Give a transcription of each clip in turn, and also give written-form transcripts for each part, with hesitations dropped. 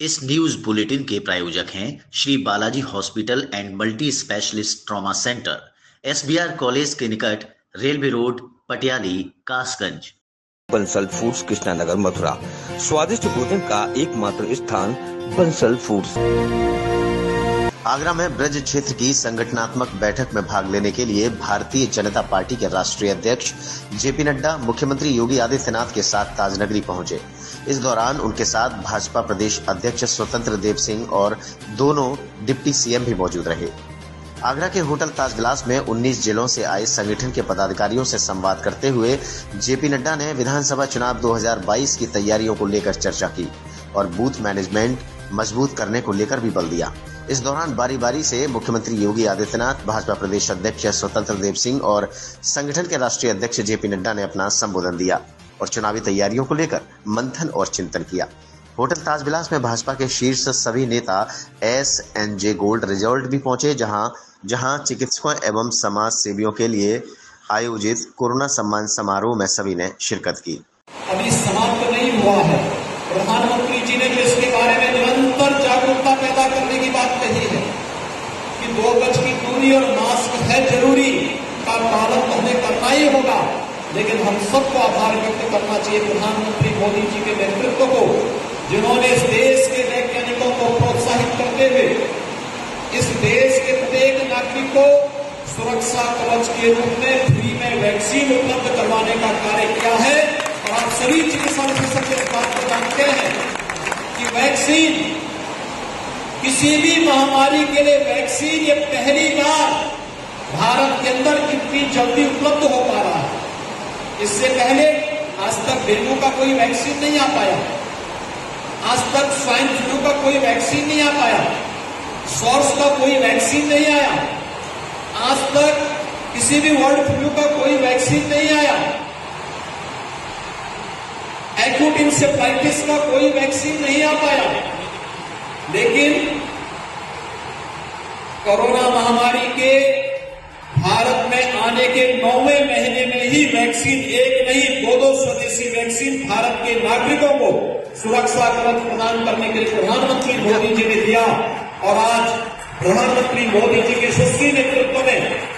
इस news bulletin के प्रायोजक हैं Shri Balaji hospital and multi specialist trauma centre, SBR college के निकट, railway road, Patiyali, Kasganj. Bansal foods, Krishnanagar, Mathura. स्वादिष्ट भोजन का एकमात्र स्थान बंसल फूड्स। आगरा में ब्रज क्षेत्र की संगठनात्मक बैठक में भाग लेने के लिए भारतीय जनता पार्टी के राष्ट्रीय अध्यक्ष जेपी नड्डा मुख्यमंत्री योगी आदित्यनाथ के साथ ताजनगरी पहुंचे। इस दौरान उनके साथ भाजपा प्रदेश अध्यक्ष स्वतंत्र देव सिंह और दोनों डिप्टी सीएम भी मौजूद रहे। आगरा के होटल ताज ग्लास में 19 जिलों से आए संगठन के पदाधिकारियों से संवाद करते हुए जेपी नड्डा ने विधानसभा चुनाव 2022 की तैयारियों को लेकर चर्चा की और बूथ मैनेजमेंट मजबूत करने को लेकर भी बल दिया। इस दौरान बारी बारी से मुख्यमंत्री योगी आदित्यनाथ, भाजपा प्रदेश अध्यक्ष स्वतंत्र देव सिंह और संगठन के राष्ट्रीय अध्यक्ष जेपी नड्डा ने अपना संबोधन दिया और चुनावी तैयारियों को लेकर मंथन और चिंतन किया। होटल ताज विलास में भाजपा के शीर्ष सभी नेता SNJ गोल्ड रिजॉर्ट भी पहुंचे, जहां चिकित्सकों एवं समाज सेवियों के लिए आयोजित कोरोना सम्मान समारोह में सभी ने शिरकत की। अभी समाप्त नहीं हुआ है। प्रधानमंत्री जी ने जो इसके बारे में निरंतर जागरूकता पैदा करने की बात कही है कि 2 गज की दूरी और मास्क है जरूरी का पालन तो हमें करना ही होगा, लेकिन हम सबको आभार व्यक्त करना चाहिए प्रधानमंत्री मोदी जी के नेतृत्व को, जिन्होंने इस देश के वैज्ञानिकों को प्रोत्साहित करते हुए इस देश के प्रत्येक नागरिक को सुरक्षा कवच के रूप में फ्री में वैक्सीन उपलब्ध करवाने का कार्य किया है। और आप सभी चिकित्सा विशेषज्ञ इस बात को जानते हैं कि वैक्सीन, किसी भी महामारी के लिए वैक्सीन ये पहली बार भारत के अंदर कितनी जल्दी उपलब्ध हो पा रहा है। इससे पहले आज तक डेंगू का कोई वैक्सीन नहीं आ पाया, आज तक स्वाइन फ्लू का कोई वैक्सीन नहीं आ पाया, सॉर्स का कोई वैक्सीन नहीं आया, आज तक किसी भी बर्ड फ्लू का कोई वैक्सीन नहीं आया, एक्यूट इंसेफ्लाइटिस का कोई वैक्सीन नहीं आ पाया। लेकिन कोरोना महामारी के भारत में आने के 9वें महीने में ही वैक्सीन, एक नहीं 2 स्वदेशी वैक्सीन भारत के नागरिकों को सुरक्षा कवच प्रदान करने के लिए प्रधानमंत्री मोदी जी ने दिया। और आज प्रधानमंत्री मोदी जी के यशस्वी नेतृत्व में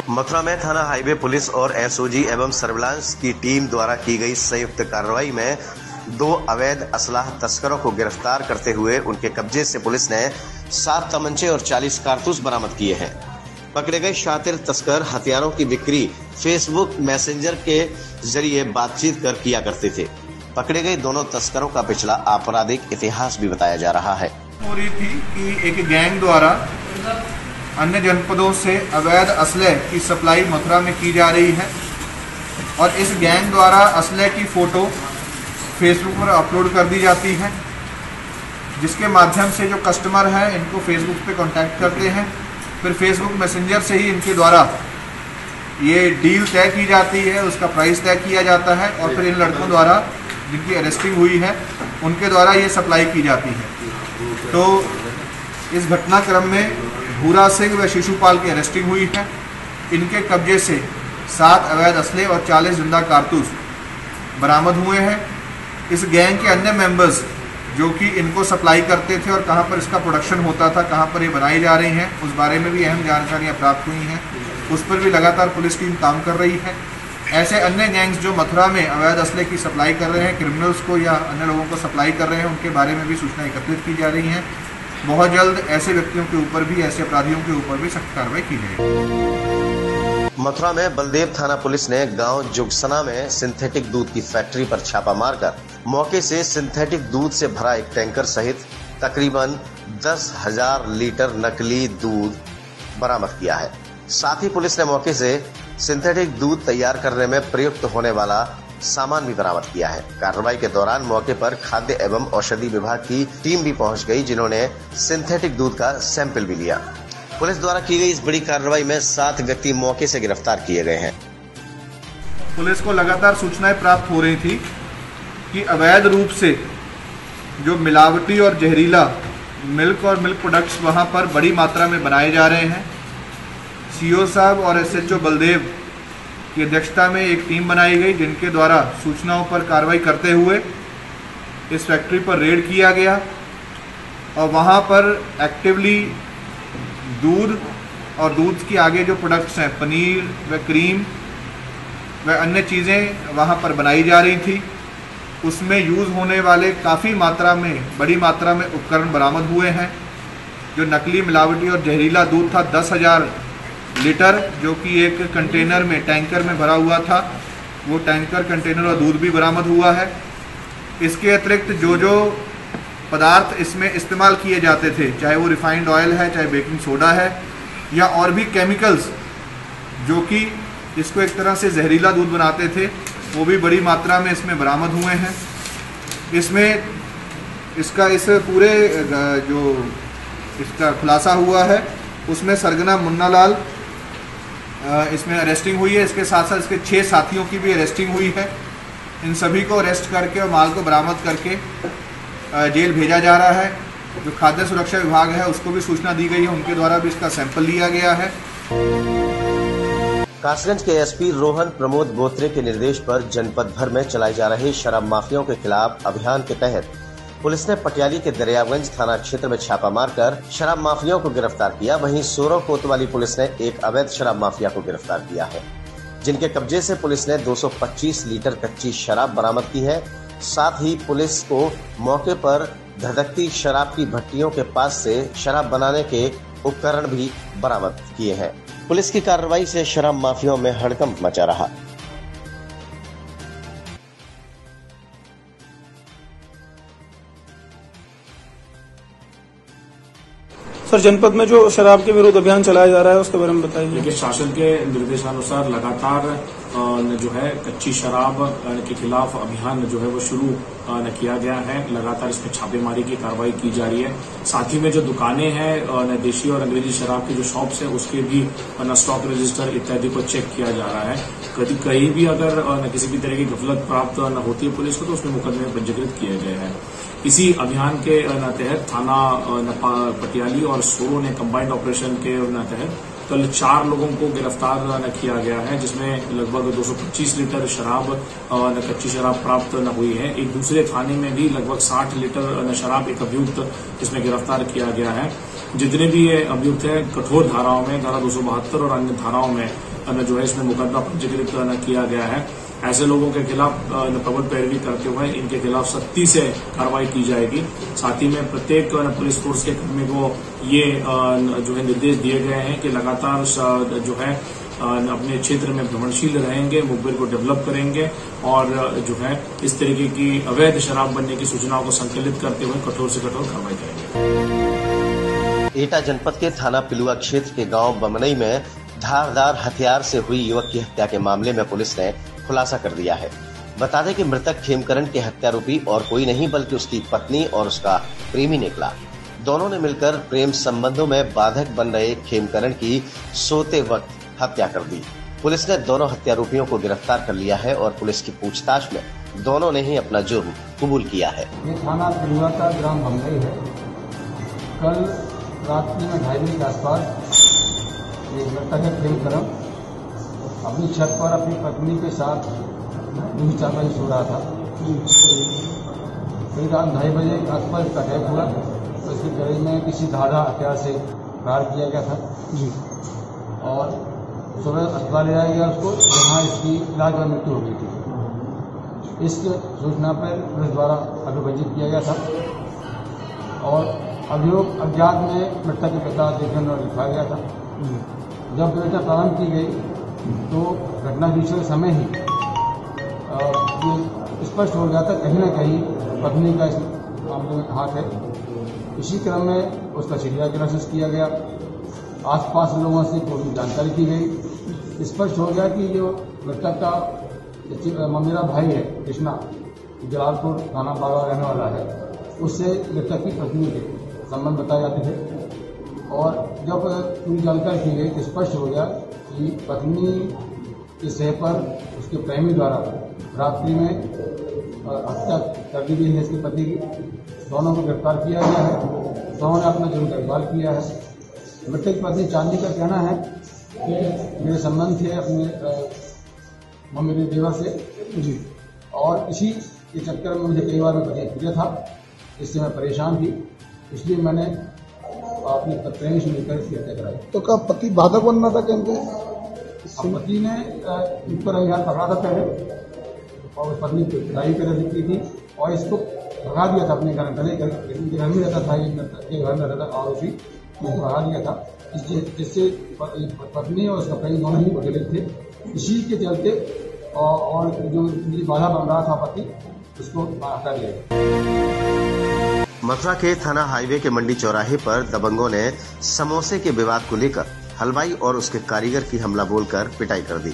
मथुरा में थाना हाईवे पुलिस और SOG एवं सर्विलांस की टीम द्वारा की गई संयुक्त कार्रवाई में 2 अवैध असलाह तस्करों को गिरफ्तार करते हुए उनके कब्जे से पुलिस ने 7 तमंचे और 40 कारतूस बरामद किए हैं। पकड़े गए शातिर तस्कर हथियारों की बिक्री फेसबुक मैसेंजर के जरिए बातचीत कर किया करते थे। पकड़े गए दोनों तस्करों का पिछला आपराधिक इतिहास भी बताया जा रहा है। हो रही थी कि एक गैंग द्वारा अन्य जनपदों से अवैध असलहे की सप्लाई मथुरा में की जा रही है और इस गैंग द्वारा असलहे की फोटो फेसबुक पर अपलोड कर दी जाती है, जिसके माध्यम से जो कस्टमर है इनको फेसबुक पे कांटेक्ट करते हैं। फिर फेसबुक मैसेंजर से ही इनके द्वारा ये डील तय की जाती है, उसका प्राइस तय किया जाता है और फिर इन लड़कों द्वारा जिनकी अरेस्टिंग हुई है उनके द्वारा ये सप्लाई की जाती है। तो इस घटनाक्रम में भूरा सिंह व शिशुपाल की अरेस्टिंग हुई है। इनके कब्जे से 7 अवैध असले और 40 जिंदा कारतूस बरामद हुए हैं। इस गैंग के अन्य मेंबर्स जो कि इनको सप्लाई करते थे और कहां पर इसका प्रोडक्शन होता था, कहां पर ये बनाई जा रही हैं, उस बारे में भी अहम जानकारियां प्राप्त हुई हैं। उस पर भी लगातार पुलिस टीम काम कर रही है। ऐसे अन्य गैंग्स जो मथुरा में अवैध असले की सप्लाई कर रहे हैं, क्रिमिनल्स को या अन्य लोगों को सप्लाई कर रहे हैं, उनके बारे में भी सूचना एकत्रित की जा रही हैं। बहुत जल्द ऐसे व्यक्तियों के ऊपर भी, ऐसे अपराधियों के ऊपर भी सख्त कार्रवाई की जाएगी। मथुरा में बलदेव थाना पुलिस ने गांव जुगसना में सिंथेटिक दूध की फैक्ट्री पर छापा मारकर मौके से सिंथेटिक दूध से भरा एक टैंकर सहित तकरीबन 10,000 लीटर नकली दूध बरामद किया है। साथ ही पुलिस ने मौके से सिंथेटिक दूध तैयार करने में प्रयुक्त होने वाला सामान भी बरामद किया है। कार्रवाई के दौरान मौके पर खाद्य एवं औषधि विभाग की टीम भी पहुंच गई, जिन्होंने सिंथेटिक दूध का सैंपल भी लिया। पुलिस द्वारा की गई इस बड़ी कार्रवाई में 7 व्यक्ति मौके से गिरफ्तार किए गए हैं। पुलिस को लगातार सूचनाएं प्राप्त हो रही थी कि अवैध रूप से जो मिलावटी और जहरीला मिल्क और मिल्क प्रोडक्ट्स वहां पर बड़ी मात्रा में बनाए जा रहे हैं। CO साहब और SHO बलदेव की अध्यक्षता में एक टीम बनाई गई, जिनके द्वारा सूचनाओं पर कार्रवाई करते हुए इस फैक्ट्री पर रेड किया गया और वहाँ पर एक्टिवली दूध और दूध की आगे जो प्रोडक्ट्स हैं, पनीर व क्रीम व अन्य चीज़ें वहाँ पर बनाई जा रही थी। उसमें यूज़ होने वाले काफ़ी मात्रा में, बड़ी मात्रा में उपकरण बरामद हुए हैं। जो नकली, मिलावटी और जहरीला दूध था 10,000 लीटर, जो कि एक कंटेनर में, टैंकर में भरा हुआ था, वो टैंकर, कंटेनर और दूध भी बरामद हुआ है। इसके अतिरिक्त जो पदार्थ इसमें इस्तेमाल किए जाते थे, चाहे वो रिफाइंड ऑयल है, चाहे बेकिंग सोडा है या और भी केमिकल्स जो कि इसको एक तरह से जहरीला दूध बनाते थे, वो भी बड़ी मात्रा में इसमें बरामद हुए हैं। इसमें इस पूरे जो इसका खुलासा हुआ है उसमें सरगना मुन्ना लाल इसमें अरेस्टिंग हुई है। इसके साथ साथ इसके 6 साथियों की भी अरेस्टिंग हुई है। इन सभी को अरेस्ट करके और माल को बरामद करके जेल भेजा जा रहा है। जो खाद्य सुरक्षा विभाग है उसको भी सूचना दी गई है, उनके द्वारा भी इसका सैंपल लिया गया है। कासगंज के एसपी रोहन प्रमोद बोत्रे के निर्देश पर जनपद भर में चलाए जा रहे शराब माफियाओं के खिलाफ अभियान के तहत पुलिस ने पटियाली के दरियागंज थाना क्षेत्र में छापा मारकर शराब माफियाओं को गिरफ्तार किया। वहीं सोरो कोतवाली पुलिस ने एक अवैध शराब माफिया को गिरफ्तार किया है, जिनके कब्जे से पुलिस ने 225 लीटर कच्ची शराब बरामद की है। साथ ही पुलिस को मौके पर धधकती शराब की भट्टियों के पास से शराब बनाने के उपकरण भी बरामद किए हैं। पुलिस की कार्रवाई से शराब माफियाओं में हड़कंप मचा रहा। सर, जनपद में जो शराब के विरोध अभियान चलाया जा रहा है उसके बारे में बताइए। देखिए, शासन के निर्देशानुसार लगातार जो है कच्ची शराब के खिलाफ अभियान जो है वो शुरू किया गया है। लगातार इसमें छापेमारी की कार्रवाई की जा रही है। साथ ही में जो दुकानें हैं देशी और अंग्रेजी शराब की जो शॉप्स है उसके भी स्टॉक रजिस्टर इत्यादि को चेक किया जा रहा है। कहीं भी अगर किसी भी तरह की गफलत प्राप्त होती है पुलिस को तो उसमें मुकदमे पंजीकृत किए गए हैं। इसी अभियान के तहत थाना पटियाली और सोरो ने कंबाइंड ऑपरेशन के तहत कल 4 लोगों को गिरफ्तार किया गया है, जिसमें लगभग 225 लीटर शराब कच्ची शराब प्राप्त हुई है। एक दूसरे थाने में भी लगभग 60 लीटर शराब एक अभियुक्त इसमें गिरफ्तार किया गया है। जितने भी ये अभियुक्त है कठोर धाराओं में, धारा 272 और अन्य धाराओं में जो है इसमें मुकदमा पंजीकृत किया गया है। ऐसे लोगों के खिलाफ प्रबल पैरवी करते हुए इनके खिलाफ सख्ती से कार्रवाई की जाएगी। साथ ही में प्रत्येक पुलिस फोर्स के कर्मी को ये जो है निर्देश दिए गए हैं कि लगातार जो है अपने क्षेत्र में भ्रमणशील रहेंगे, मुखबिर को डेवलप करेंगे और जो है इस तरीके की अवैध शराब बनने की सूचनाओं को संकलित करते हुए कठोर से कठोर कार्रवाई करेंगे। एटा जनपद के थाना पिलुआ क्षेत्र के गांव बमनई में धारदार हथियार से हुई युवक की हत्या के मामले में पुलिस ने खुलासा कर दिया है। बता दें कि मृतक खेमकरण के हत्यारोपी और कोई नहीं बल्कि उसकी पत्नी और उसका प्रेमी निकला। दोनों ने मिलकर प्रेम संबंधों में बाधक बन रहे खेमकरण की सोते वक्त हत्या कर दी। पुलिस ने दोनों हत्यारोपियों को गिरफ्तार कर लिया है और पुलिस की पूछताछ में दोनों ने ही अपना जुर्म कबूल किया है। ये थाना पिलुआ का ग्राम बमनई है। कल रात्रि में 2:30 बजे के आसपास एक मृतक है खेमकरण अपनी छत पर अपनी पत्नी के साथ दूध चावल सो रहा था। कई रात 2:30 बजे के आसपास इसका अटैक हुआ तो इसके शरीर में किसी धारा हथियार से प्रहार किया गया था जी, और सुबह अस्पताल ले जाया गया उसको, जहाँ इसकी इलाज में मृत्यु हो गई थी। इस सूचना पर पुलिस द्वारा अभियोग पंजीकृत किया गया था और अभियोग अज्ञात में मृतक के पिता देखने और लिखा गया था। जब विवेचना प्रारंभ की गई तो घटना दूसरे समय ही ये स्पष्ट हो गया था कहीं न कहीं पत्नी का इस मामले में हाथ है। इसी क्रम में उसका सीडीआर क्लासेस किया गया, आसपास लोगों से पूरी जानकारी की गई। स्पष्ट हो गया कि जो मृतक का ममेरा भाई है कृष्णा, जलालपुर थाना बागा रहने वाला है, उससे मृतक की पत्नी के संबंध बताए जाते थे। और जब पूरी जानकारी की गई तो स्पष्ट हो गया कि पत्नी के सह पर उसके प्रेमी द्वारा रात्रि में हत्या कर दी गई है इसके पति की। दोनों को गिरफ्तार किया गया है, दोनों ने अपना जुर्म का इकरार किया है। मृतक की पत्नी चांदी का कहना है कि मेरे संबंध थे अपने मेरे देवर से जी, और इसी के चक्कर में मुझे कई बार मैं प्रिय था, इससे मैं परेशान थी, इसलिए मैंने अपनी प्रेमी से मिलकर इसकी हत्या कराई। तो क्या पति बाधक बन रहा था कैंपे? पति ने इस पर अभियान पकड़ा था पहले, और पत्नी पिटाई कर दी थी और इसको भगा दिया था अपने घर में रहता था, ये घर में रहता था और उसी को भगा दिया था, जिससे पत्नी और उसका प्रेमी दोनों ही बदले थे। इसी के चलते और जो बाधा बन रहा था पति, उसको हटा दिया। मथुरा के थाना हाईवे के मंडी चौराहे पर दबंगों ने समोसे के विवाद को लेकर हलवाई और उसके कारीगर की हमला बोलकर पिटाई कर दी।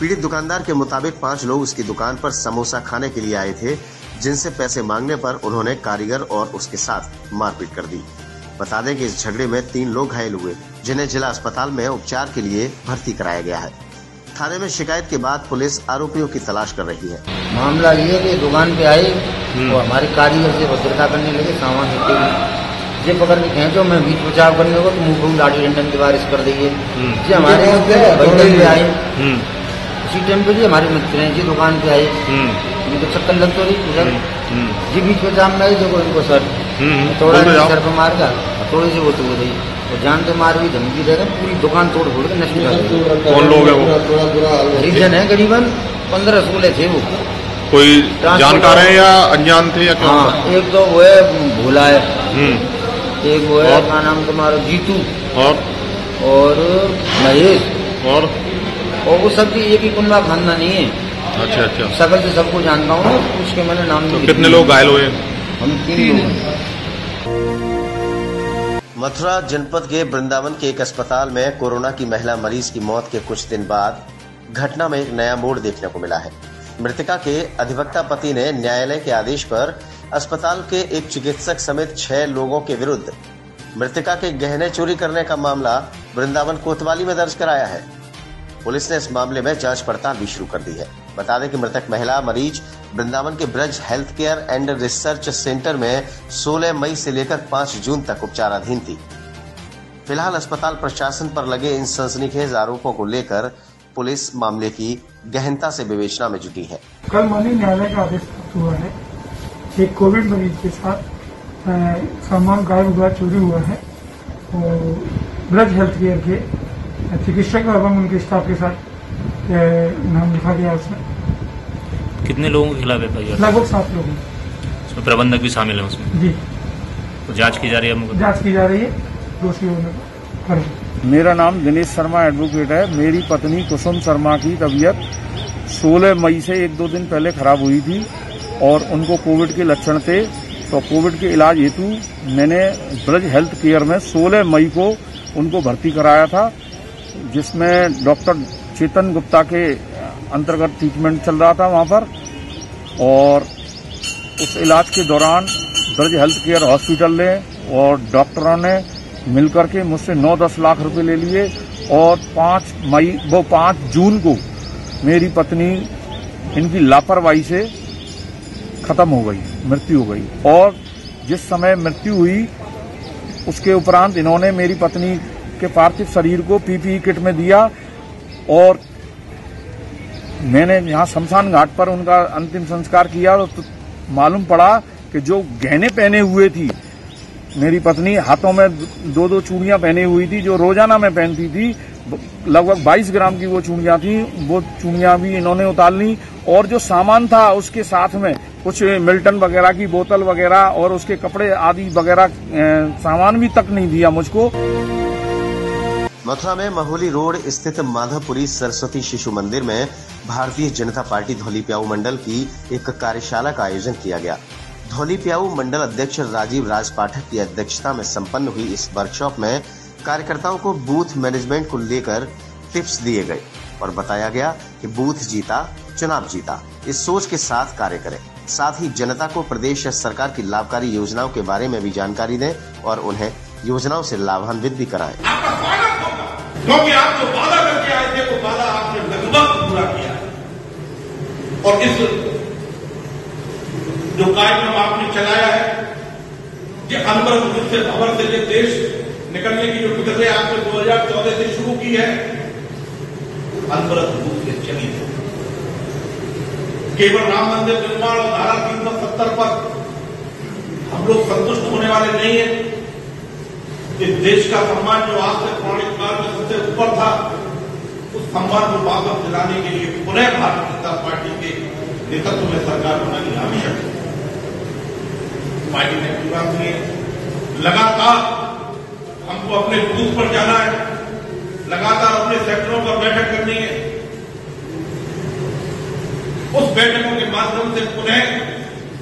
पीड़ित दुकानदार के मुताबिक 5 लोग उसकी दुकान पर समोसा खाने के लिए आए थे, जिनसे पैसे मांगने पर उन्होंने कारीगर और उसके साथ मारपीट कर दी। बता दें कि इस झगड़े में 3 लोग घायल हुए, जिन्हें जिला अस्पताल में उपचार के लिए भर्ती कराया गया है। थाने में शिकायत के बाद पुलिस आरोपियों की तलाश कर रही है। मामला ये है कि दुकान पे आए और हमारे कारीगर से भद्रता करने लगे, सामान ये पकड़ के कहें तो मैं बीच बचाव करने को तो मुंह को लाठी डंडन की बारिश कर दी है। जी हमारे पे आए, उसी टाइम पे जी हमारे मित्र हैं जी दुकान पे आए, इनको चक्कर लग तो रही उधर जी बीच बचाव में आए, देखो इनको सर थोड़ा सर पर मार का थोड़ी सी वो तो रही और जान से मार भी धमकी देकर पूरी दुकान तोड़ फोड़ के नष्ट कर। कौन लोग है वो? रीजन है करीबन 15-16 थे वो। कोई जानकार है या अनजान थे या क्या? हाँ, एक तो वो है भोला है, एक वो है क्या नाम तुम्हारा जीतू और महेश और वो सब की एक ही कुंडा खानदान नहीं है। अच्छा। सकल से सबको जानता हूँ, उसके मैंने नाम तो कितने लोग घायल हुए? हम 3 लोग। मथुरा जनपद के वृंदावन के एक अस्पताल में कोरोना की महिला मरीज की मौत के कुछ दिन बाद घटना में एक नया मोड़ देखने को मिला है। मृतका के अधिवक्ता पति ने न्यायालय के आदेश पर अस्पताल के एक चिकित्सक समेत 6 लोगों के विरुद्ध मृतका के गहने चोरी करने का मामला वृंदावन कोतवाली में दर्ज कराया है। पुलिस ने इस मामले में जांच पड़ताल भी शुरू कर दी है। बता दें कि मृतक महिला मरीज वृंदावन के Braj health care and research centre में 16 मई से लेकर 5 जून तक उपचाराधीन थी। फिलहाल अस्पताल प्रशासन पर लगे इन सनसनीखेज आरोपों को लेकर पुलिस मामले की गहनता से विवेचना में जुटी है। कल माननीय न्यायालय का आदेश हुआ है, एक कोविड मरीज के साथ सामान गायब हुआ, चोरी हुआ है और ब्रज हेल्थ केयर के चिकित्सक एवं उनके स्टाफ के साथ नाम लिखा गया। उसमें कितने लोगों के खिलाफ एफआईआर? लगभग 7 लोग हैं। उसमें प्रबंधक भी शामिल है उसमें? जी। तो जांच की जा रही है? जांच की जा रही है, दोषी होने पर। मेरा नाम दिनेश शर्मा एडवोकेट है। मेरी पत्नी कुसुम शर्मा की तबीयत 16 मई से 1-2 दिन पहले खराब हुई थी और उनको कोविड के लक्षण थे, तो कोविड के इलाज हेतु मैंने ब्रज हेल्थ केयर में 16 मई को उनको भर्ती कराया था, जिसमें डॉक्टर चेतन गुप्ता के अंतर्गत ट्रीटमेंट चल रहा था वहां पर। और उस इलाज के दौरान ब्रज हेल्थ केयर हॉस्पिटल ने और डॉक्टरों ने मिलकर के मुझसे 9-10 लाख रुपए ले लिए और 5 जून को मेरी पत्नी इनकी लापरवाही से खत्म हो गई, मृत्यु हो गई। और जिस समय मृत्यु हुई उसके उपरांत इन्होंने मेरी पत्नी के पार्थिव शरीर को पीपीई किट में दिया और मैंने यहाँ शमशान घाट पर उनका अंतिम संस्कार किया तो मालूम पड़ा कि जो गहने पहने हुए थी मेरी पत्नी, हाथों में 2-2 चूड़ियां पहनी हुई थी जो रोजाना में पहनती थी, लगभग 22 ग्राम की वो चूड़ियां थी, वो चूड़ियां भी इन्होंने उतार ली। और जो सामान था उसके साथ में कुछ मिल्टन वगैरह की बोतल वगैरह और उसके कपड़े आदि वगैरह सामान भी तक नहीं दिया मुझको। मथुरा में महोली रोड स्थित माधवपुरी सरस्वती शिशु मंदिर में भारतीय जनता पार्टी धौली प्याऊ मंडल की एक कार्यशाला का आयोजन किया गया। धौली प्याऊ मंडल अध्यक्ष राजीव राज पाठक की अध्यक्षता में संपन्न हुई इस वर्कशॉप में कार्यकर्ताओं को बूथ मैनेजमेंट को लेकर टिप्स दिए गए और बताया गया कि बूथ जीता चुनाव जीता, इस सोच के साथ कार्य करें। साथ ही जनता को प्रदेश सरकार की लाभकारी योजनाओं के बारे में भी जानकारी दें और उन्हें योजनाओं से लाभान्वित भी कराएं। क्योंकि आप जो वादा करके आए थे वो वादा आपने लगभग पूरा किया और इस जो कार्यक्रम आपने चलाया है कि अनवरत रूप से भवर से ये देश निकलने की जो फिक्र आपने 2014 से शुरू की है, अनवरत रूप से चली है। केवल राम मंदिर निर्माण और धारा 370 पर हम लोग संतुष्ट होने वाले नहीं है। इस देश का सम्मान जो आज तक पौराणिक काल में सबसे ऊपर था, उस सम्मान को वापस दिलाने के लिए पुनः भारतीय जनता पार्टी के नेतृत्व में सरकार बनानी आवश्यक है। पार्टी ने पूरा किए, लगातार हमको अपने बूथ पर जाना है, लगातार अपने सेक्टरों पर बैठक करनी है। उस बैठकों के माध्यम से पुनः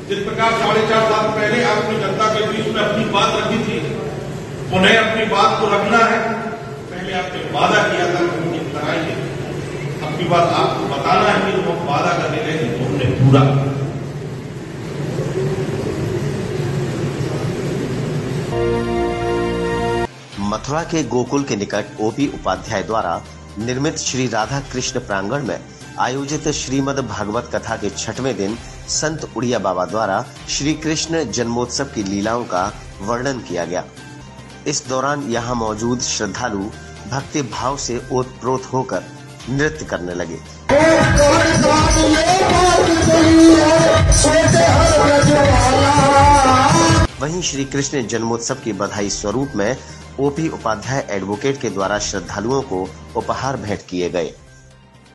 जिस प्रकार 4.5 साल पहले आपने जनता के बीच में अपनी बात रखी थी, पुनः अपनी बात को रखना है। पहले आपने वादा किया था कि हम कराएंगे, अब की बात आपको बताना है कि हम वादा करने लगे तो हमने पूरा। मथुरा के गोकुल के निकट ओपी उपाध्याय द्वारा निर्मित श्री राधा कृष्ण प्रांगण में आयोजित श्रीमद् भागवत कथा के 6वें दिन संत उड़िया बाबा द्वारा श्री कृष्ण जन्मोत्सव की लीलाओं का वर्णन किया गया। इस दौरान यहाँ मौजूद श्रद्धालु भक्ति भाव से ओतप्रोत होकर नृत्य करने लगे। वहीं श्री कृष्ण जन्मोत्सव की बधाई स्वरूप में ओपी उपाध्याय एडवोकेट के द्वारा श्रद्धालुओं को उपहार भेंट किए गए।